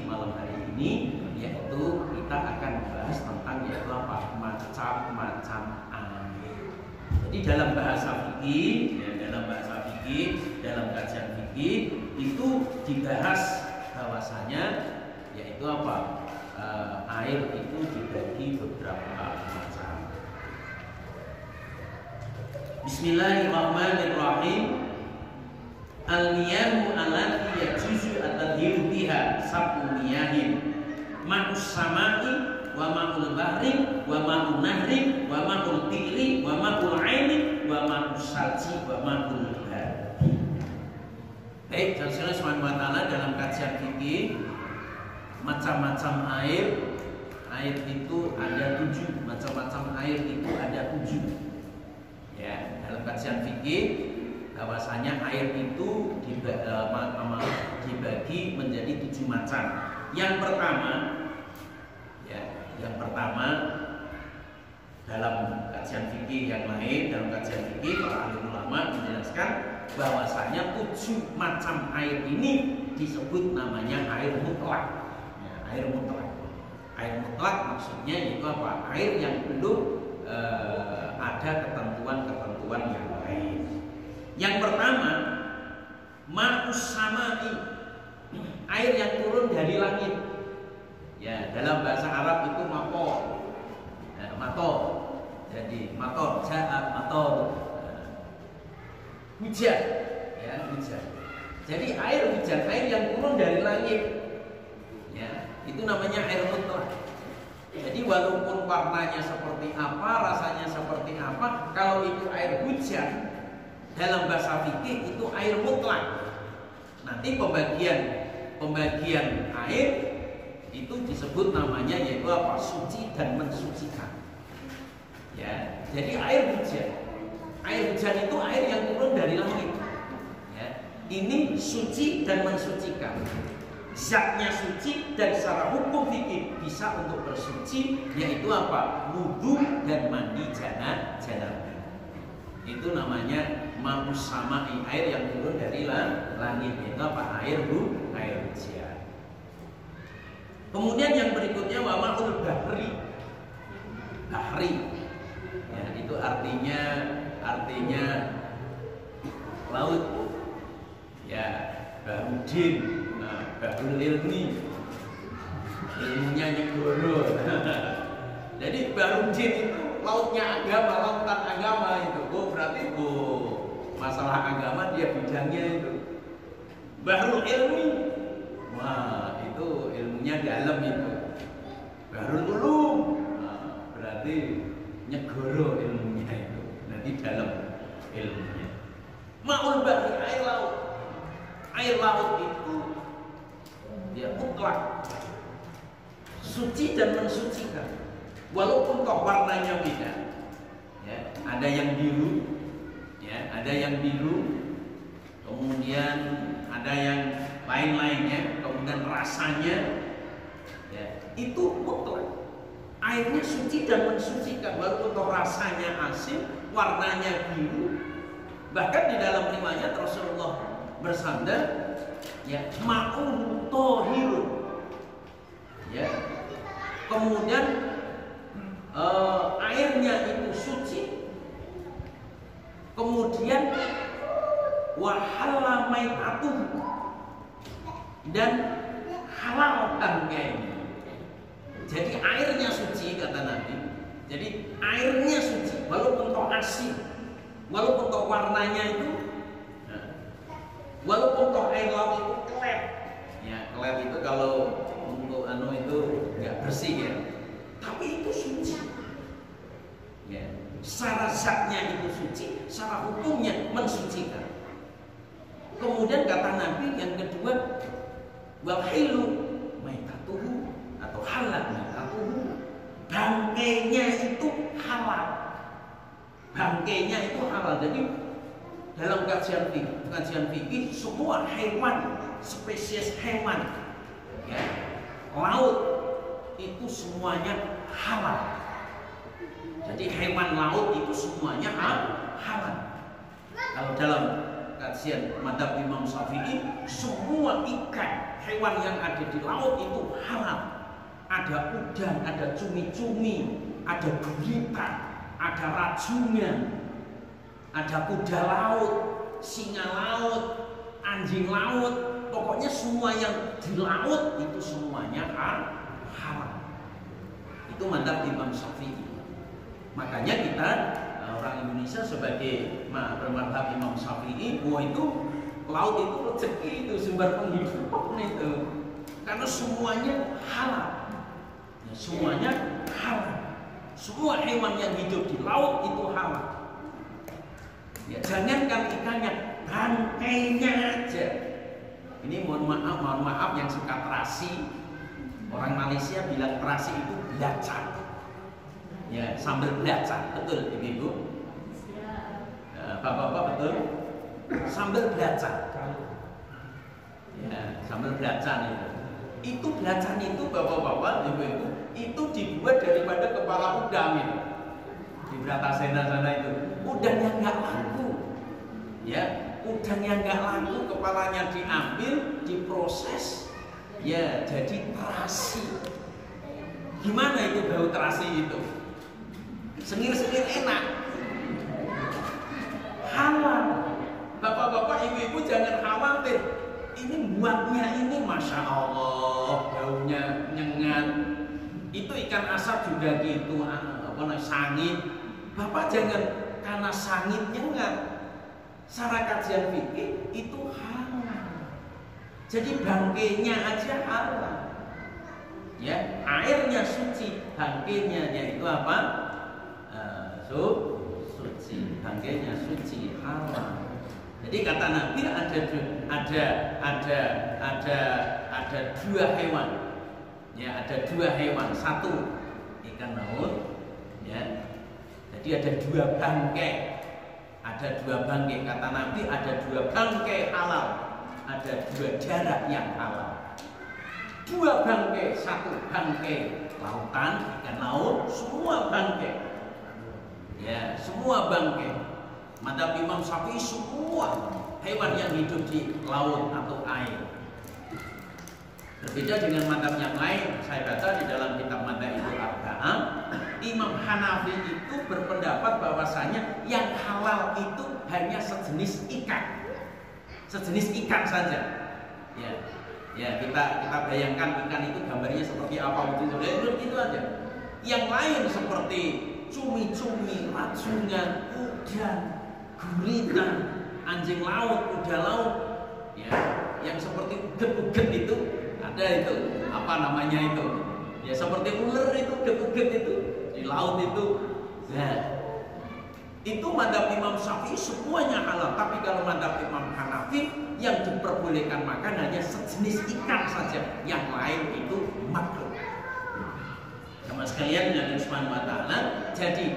malam hari ini, yaitu kita akan membahas tentang yaitu apa? Macam-macam air. Jadi dalam bahasa fikih, dalam kajian fikih itu dibahas bahwasanya yaitu apa? Air itu dibagi beberapa macam. Bismillahirrahmanirrahim. Al-miyahu allati yajuzu at-tadhiru biha sab'u miyahin. Ma'us samai wa ma'ul bahri wa ma'ul nahri wa ma'ul tili wa ma'ul aini wa ma'us salji wa ma'ul bahri. Baik, Allah Subhanahu wa taala dalam kajian fikih macam-macam air itu ada 7, macam-macam air itu ada 7. Ya, dalam kajian fikih bahwasanya air itu dibagi menjadi 7 macam. Yang pertama dalam kajian fikih yang lain, dalam kajian fikih para ahli ulama menjelaskan bahwasanya 7 macam air ini disebut namanya air mutlak. Ya, air mutlak. Air mutlak maksudnya itu apa? Air yang belum ada ketentuan-ketentuan yang lain. Yang pertama, ma'us samai, air yang turun dari langit. Ya, dalam bahasa Arab itu mator. Ya, mator. Jadi mator, hujan. Ya, hujan. Jadi air hujan, air yang turun dari langit. Ya, itu namanya air mutlak. Jadi walaupun warnanya seperti apa, rasanya seperti apa, kalau itu air hujan, dalam bahasa fikih itu air mutlak. Nanti pembagian air itu disebut namanya yaitu apa? Suci dan mensucikan. Ya, jadi air hujan itu air yang turun dari langit. Ya, ini suci dan mensucikan. Zatnya suci dan secara hukum fikih bisa untuk bersuci, yaitu apa? Wudu dan mandi janabah. Itu namanya ma'us samai, air yang turun dari langit. Itu apa? Air hujan. Kemudian yang berikutnya wa ma'ul bahri. Ya, itu artinya laut. Ya, barudin. Nah, bahrul ilmi. Ilmunya nyegoro. Jadi barudin itu lautnya agama, lautan agama itu. Berarti masalah agama dia bidangnya itu. Bahrul ilmi, wah itu ilmunya dalam itu. Bahrul ulum, nah, berarti nyegoro ilmunya itu. Nanti dalam ilmunya. Ma'ul bahri, air laut itu dia mutlak, suci dan mensucikan. Walaupun toh warnanya beda, ya, ada yang biru, kemudian ada yang lain-lainnya, kemudian rasanya, ya, itu mutlak. Airnya suci dan mensucikan, walaupun toh rasanya asin, warnanya biru. Bahkan di dalam riwayat Rasulullah bersabda, ya, ma'un tohirun, ya, kemudian airnya itu suci, kemudian wahalla maitatuh, dan halal bangkainya. Jadi airnya suci kata Nabi. Jadi airnya suci, walaupun toh asin, walaupun toh warnanya itu, walaupun toh air laut itu kelep. Ya, kelep itu kalau untuk itu nggak bersih ya. Tapi itu suci. Ya, secara zatnya itu suci, secara hukumnya mensucikan. Kemudian kata Nabi yang kedua, wal hilu maitatuhu atau halal maitatuhu, bangkainya itu halal. Bangkainya itu halal. Jadi dalam kajian fikih semua hewan, spesies hewan, ya, laut itu semuanya halal. Jadi hewan laut itu semuanya halal. Kalau dalam kajian madzhab Imam Syafi'i, semua ikan hewan yang ada di laut itu halal. Ada udang, ada cumi-cumi, ada gurita, ada rajungan, ada kuda laut, singa laut, anjing laut, pokoknya semua yang di laut itu semuanya halal. Itu madzhab Imam Syafi'i. Makanya kita orang Indonesia sebagai bermadzhab Imam Syafi'i, bahwa itu laut itu rezeki, itu sumber penghidupan itu, karena semuanya halal. Ya, semuanya halal. Semua hewan yang hidup di laut itu halal. Ya, jangankan ikannya, bangkainya aja. Ini mohon maaf yang suka terasi. Orang Malaysia bilang terasi itu belacan. Ya, sambal belacan, betul ibu-ibu? Bapak-bapak betul? Sambal belacan. Ya, sambal belacan itu. Itu belacan itu bapak-bapak, ibu-ibu, itu dibuat daripada kepala udang itu. Di Bratasena sana itu, udang yang nggak laku. Ya, udang yang nggak laku, kepalanya diambil, diproses, ya jadi terasi. Gimana itu bau terasi itu? Sengir-sengir enak. Halal. Bapak-bapak, ibu-ibu jangan khawatir. Ini buatnya ini masya Allah, baunya nyengat. Itu ikan asap juga gitu, sangit. Bapak jangan karena sangit nyengat. Secara kajian fikih itu halal. Jadi bangkainya aja halal. Ya, airnya suci, bangkainya yaitu apa? Suci, bangkainya suci, halal. Jadi kata Nabi ada dua hewan. Ya, ada dua hewan, satu ikan laut, ya. Jadi ada dua bangkai. Ada dua bangkai, kata Nabi ada dua bangkai halal. Ada dua darah yang halal. Dua bangkai, satu bangkai lautan, ikan laut, semua bangkai. Ya, semua bangkai. Madzhab Imam Syafi'i semua hewan yang hidup di laut atau air. Berbeda dengan madzhab yang lain, saya baca di dalam kitab Madzhabul Arba'ah, Imam Hanafi itu berpendapat bahwasanya yang halal itu hanya sejenis ikan. Sejenis ikan saja. Ya. Ya, kita bayangkan ikan itu gambarnya seperti apa itu aja. Yang lain seperti cumi-cumi, rajungan, udang, gurita, anjing laut, kuda laut, ya, yang seperti uget-uget itu ada itu, apa namanya itu? Ya seperti ular itu, uget-uget itu di laut itu. Nah, itu madzhab Imam Syafi'i semuanya halal. Tapi kalau madzhab Imam Hanafi yang diperbolehkan makan hanya sejenis ikan saja, yang lain itu makruh. Sama sekalian dengan Subhanahu wa ta'ala, jadi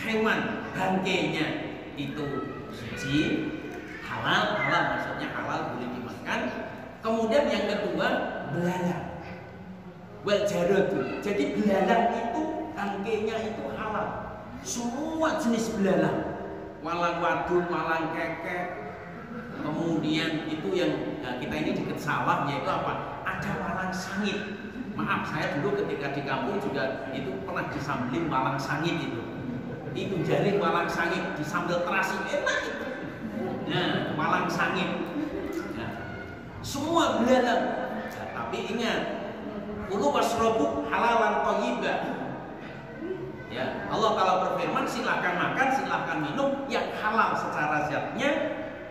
hewan bangkainya itu suci, halal maksudnya halal boleh dimakan. Kemudian yang kedua belalang, wal jaradu. Jadi belalang itu bangkainya itu halal. Semua jenis belalang, walang waduk, walang kekek. Kemudian itu yang kita ini dekat sawah, yaitu apa? Ada walang sangit. Maaf, saya dulu ketika di kampung juga itu pernah disambelin walang sangit itu. Itu jaring walang sangit disambel terasi, enak itu. Nah, walang sangit. Nah, semua belalang. Nah, tapi ingat, kulu wasrobu halalan thayyibah. Ya, Allah kalau berfirman silakan makan, silakan minum yang halal secara zatnya,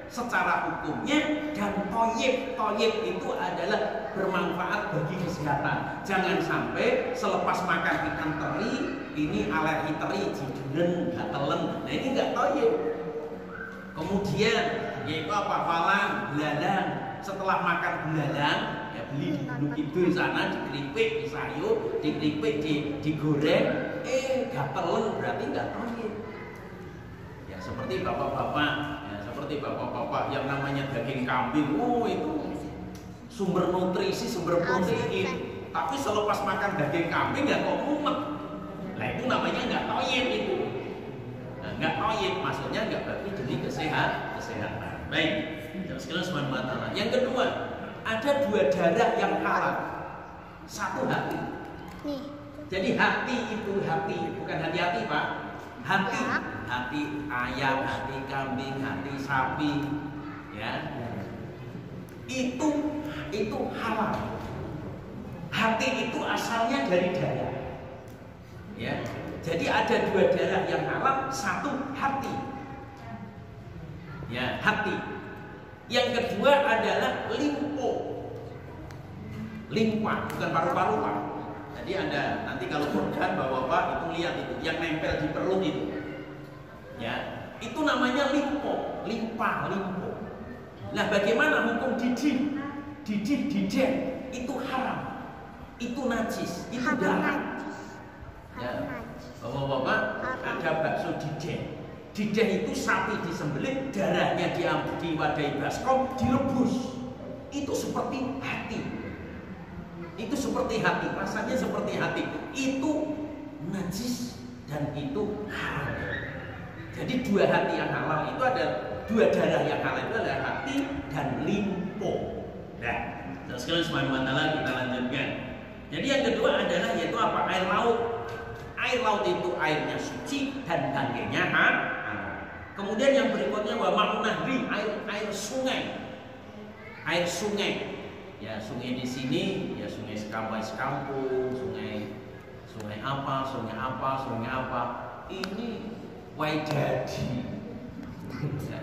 secara hukumnya, dan toyib itu adalah bermanfaat bagi kesehatan. Jangan sampai selepas makan ikan teri ini alergi teri, jidulen, gatelen. Nah ini nggak toyib. Kemudian yaitu apa? Walang, belalang. Setelah makan belalang, ya beli di Gunung Kidul sana, dikeripik, disayur, dikeripik, digoreng. Gatelen berarti nggak toyib. Ya seperti bapak-bapak. Seperti bapak-bapak yang namanya daging kambing, itu sumber nutrisi, sumber protein. Tapi selepas makan daging kambing ya kok mumet. Nah itu namanya nggak toyib itu. Nah, nggak toyib, maksudnya nggak bagus demi kesehatan. Baik, terus kita Subhanahu wa ta'ala. Yang kedua, ada dua darah yang halal. Satu hati. Jadi hati itu bukan hati-hati Pak. Hati, hati ayam, hati kambing, hati sapi, ya. Itu halal. Hati itu asalnya dari darah. Ya. Jadi ada dua darah yang halal, satu hati. Ya, hati. Yang kedua adalah limpa, bukan paru-paru Pak. Jadi ada nanti kalau organ Bapak itu lihat itu yang nempel di perut itu. Ya, itu namanya limpa. Nah, bagaimana hukum didih itu haram. Itu najis, itu darah. Ya. Bapak-bapak ada bakso didih. Didih itu sapi disembelih, darahnya diwadahi baskom, direbus. Itu seperti hati. Itu seperti hati, rasanya seperti hati. Itu najis dan itu haram. Jadi dua hati yang halal itu ada, dua darah yang halal itu adalah hati dan limpo. Nah, sekarang subhanahu wa ta'ala kita lanjutkan. Jadi yang kedua adalah yaitu apa? Air laut. Air laut itu airnya suci dan dagingnya halal. Kemudian yang berikutnya wa ma'un nahri, air sungai. Air sungai. Ya, sungai di sini ya sungai sekampung, sungai apa. Ini Waidadi. Ya.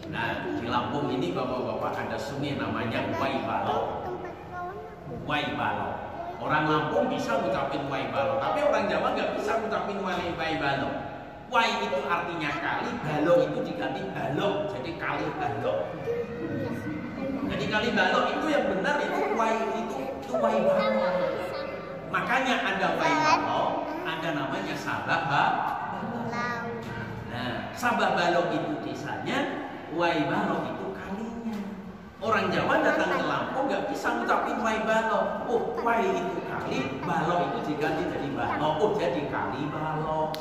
Nah, di Lampung ini bapak-bapak ada sungai namanya Waibalo. Orang Lampung bisa ngucapin Waibalo, tapi orang Jawa nggak bisa ngucapin Waibalo. Wai itu artinya kali, balo itu diganti balok, jadi kali balok. Jadi kali balok itu yang benar itu wai itu Waibalo. Makanya ada Waibalo, ada namanya Sabah Balok. Nah, Sabah Balok itu desanya, Waibalo itu kalinya. Orang Jawa datang ke Lampung nggak bisa ngucapin Waibalo. Oh, wai itu kali, balok itu diganti jadi balok. Oh, jadi kali balok.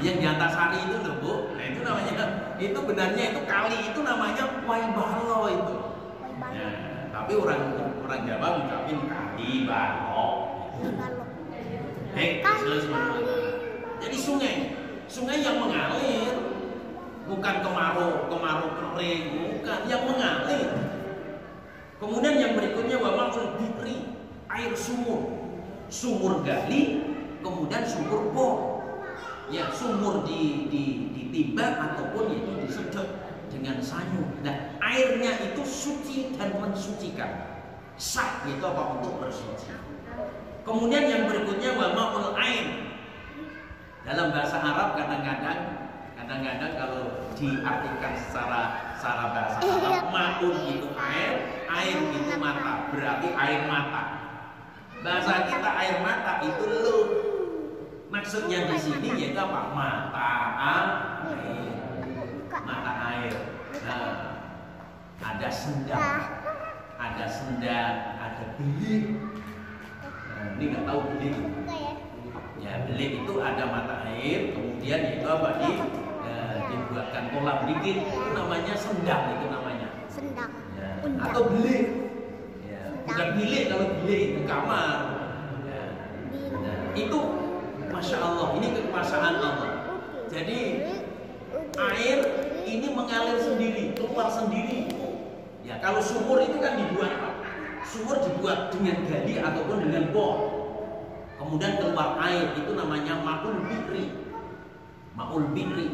Yang di Antasari itu loh Bu, nah itu namanya, itu benarnya itu kali, itu namanya Waibalo itu. Ya, tapi orang Jawa ngucapin kali balo. Jadi sungai yang mengalir, bukan kemarau kering, bukan, yang mengalir. Kemudian yang berikutnya wa ma'ul bikri, air sumur gali, kemudian sumur bor. Ya, sumur ditimbang ataupun itu disedot dengan sanyu. Nah, airnya itu suci dan mensucikan. Sah itu apa? Untuk bersuci. Kemudian yang berikutnya wa ma'ul ain. Dalam bahasa Arab kadang-kadang kalau diartikan secara bahasa Arab, ma'un itu air itu mata, berarti air mata. Bahasa kita air mata itu lu. Maksudnya di sini yaitu apa? Mata air. Nah, ada sendang, ada belik. Nah, ini nggak tahu belik. Ya, belik itu ada mata air, kemudian yaitu apa? Dibuatkan kolam dikit, itu namanya sendang, itu namanya. Sendang. Ya, atau belik. Ya, bukan bilik, kalau bilik itu kamar. Ya. Nah, itu Masya Allah, ini kekuasaan Allah. Jadi air ini mengalir sendiri, keluar sendiri. Ya, kalau sumur itu kan dibuat Pak. Sumur dibuat dengan gali ataupun dengan bor. Kemudian keluar air, itu namanya ma'ul bikri.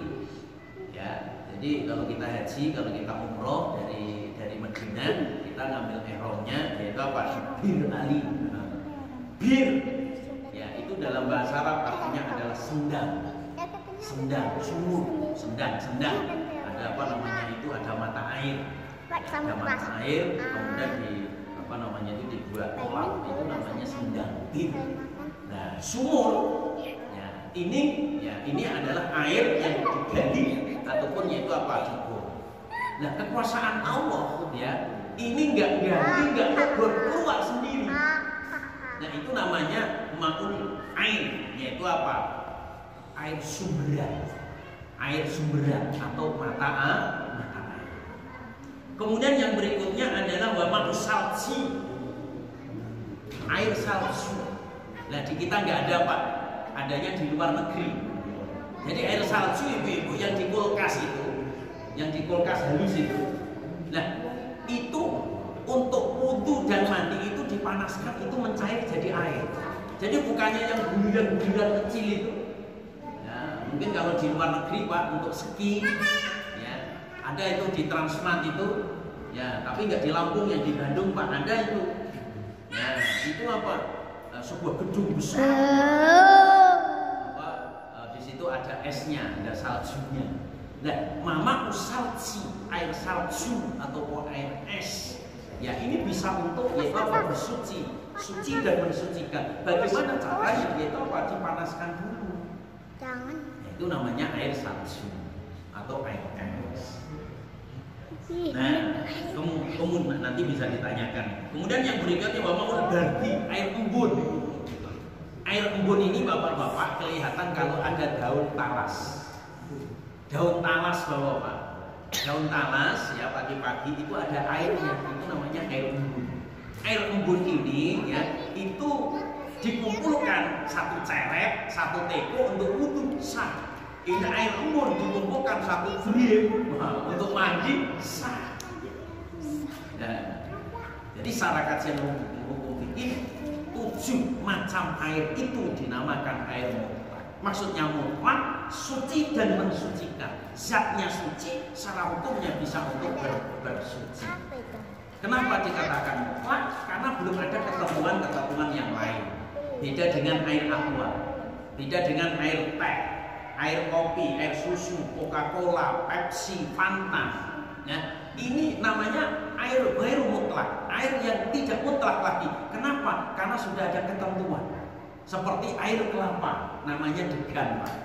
Ya, jadi kalau kita haji, kalau kita umroh dari Madinah, kita ngambil ihramnya yaitu apa? Bir Ali. Bir. Ya, itu dalam bahasa Arab artinya adalah sendang, sumur, sendang. Ada apa namanya itu? Ada mata air. Kemudian itu dibuat kolam, itu namanya sendang. Bir. Nah, sumur. Ya, ini adalah air yang digali ataupun yaitu apa? Dibor. Nah, kekuasaan Allah ya, ini nggak ganti, nggak keluar sendiri. Nah, itu namanya ma'ul ain, yaitu apa? Air sumberan atau mata air. Kemudian yang berikutnya adalah wa ma'u salji, air salju. Nah di kita nggak ada Pak, adanya di luar negeri. Jadi air salju ibu-ibu yang di kulkas itu, yang di kulkas halus itu. Nah itu untuk wudu dan mandi itu dipanaskan, itu mencair jadi air. Jadi bukannya yang guyuran-guyuran kecil itu. Nah, mungkin kalau di luar negeri Pak untuk ski, ya ada itu di Transmart itu, ya tapi nggak di Lampung, yang di Bandung Pak ada itu. Ya itu apa? Sebuah gedung besar. Di situ ada esnya, ada saljunya. Nah, mama usalji, air salju atau air es. Ya ini bisa untuk yaitu apa? Bersuci, suci dan mensucikan. Bagaimana caranya? Yaitu apa? Dipanaskan dulu. Jangan. Itu namanya air salju atau air es. Nah, kemudian nanti bisa ditanyakan. Kemudian yang berikutnya bapak berarti air embun. Air embun ini bapak-bapak kelihatan kalau ada daun talas. Daun talas bapak-bapak. Daun talas ya pagi-pagi itu ada airnya, itu namanya air embun. Air embun ini ya itu dikumpulkan satu cerek, satu teko untuk wudu sah. Ini air embun dikumpulkan satu brim untuk mandi sah. Nah, jadi secara kajian hukum fikih 7 macam air itu dinamakan air mutlak. Maksudnya mutlak suci dan mensucikan. Zatnya suci, secara hukumnya bisa untuk bersuci. Kenapa dikatakan mutlak? Karena belum ada ketentuan-ketentuan yang lain. Beda dengan air aqua, beda dengan air teh, air kopi, air susu, Coca-Cola, Pepsi, Fanta. Nah, ini namanya air ghairu mutlak, air yang tidak mutlak lagi. Kenapa? Karena sudah ada ketentuan. Seperti air kelapa, namanya degan, Pak.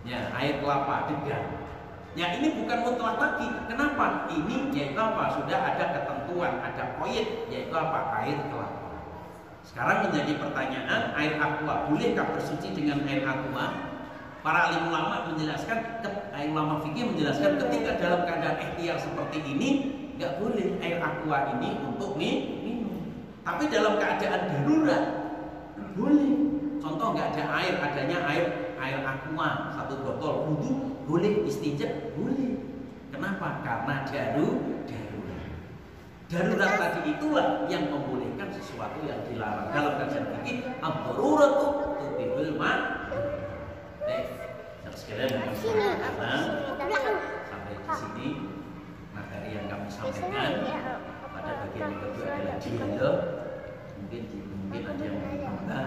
Ya, air kelapa, degan. Ya, ini bukan mutlak lagi. Kenapa? Ini yaitu apa? Sudah ada ketentuan, ada poin, yaitu apa? Air kelapa. Sekarang menjadi pertanyaan, air aqua bolehkah bersuci dengan air aqua? Para alim ulama menjelaskan, ulama fikih menjelaskan ketika dalam keadaan ikhtiar seperti ini nggak boleh air aqua ini untuk minum. Tapi dalam keadaan darurat boleh. Contoh nggak ada air, adanya air aqua 1 botol wudu boleh, istinja boleh. Kenapa? Karena darurat. Darurat tadi itulah yang membolehkan sesuatu yang dilarang. Dalam kajian fikih, ad-daruratu tubihul ma'. Sekalian sampai di sini materi yang kami sampaikan. Pada bagian yang kedua adalah dialog. Mungkin ada yang mau ditambah.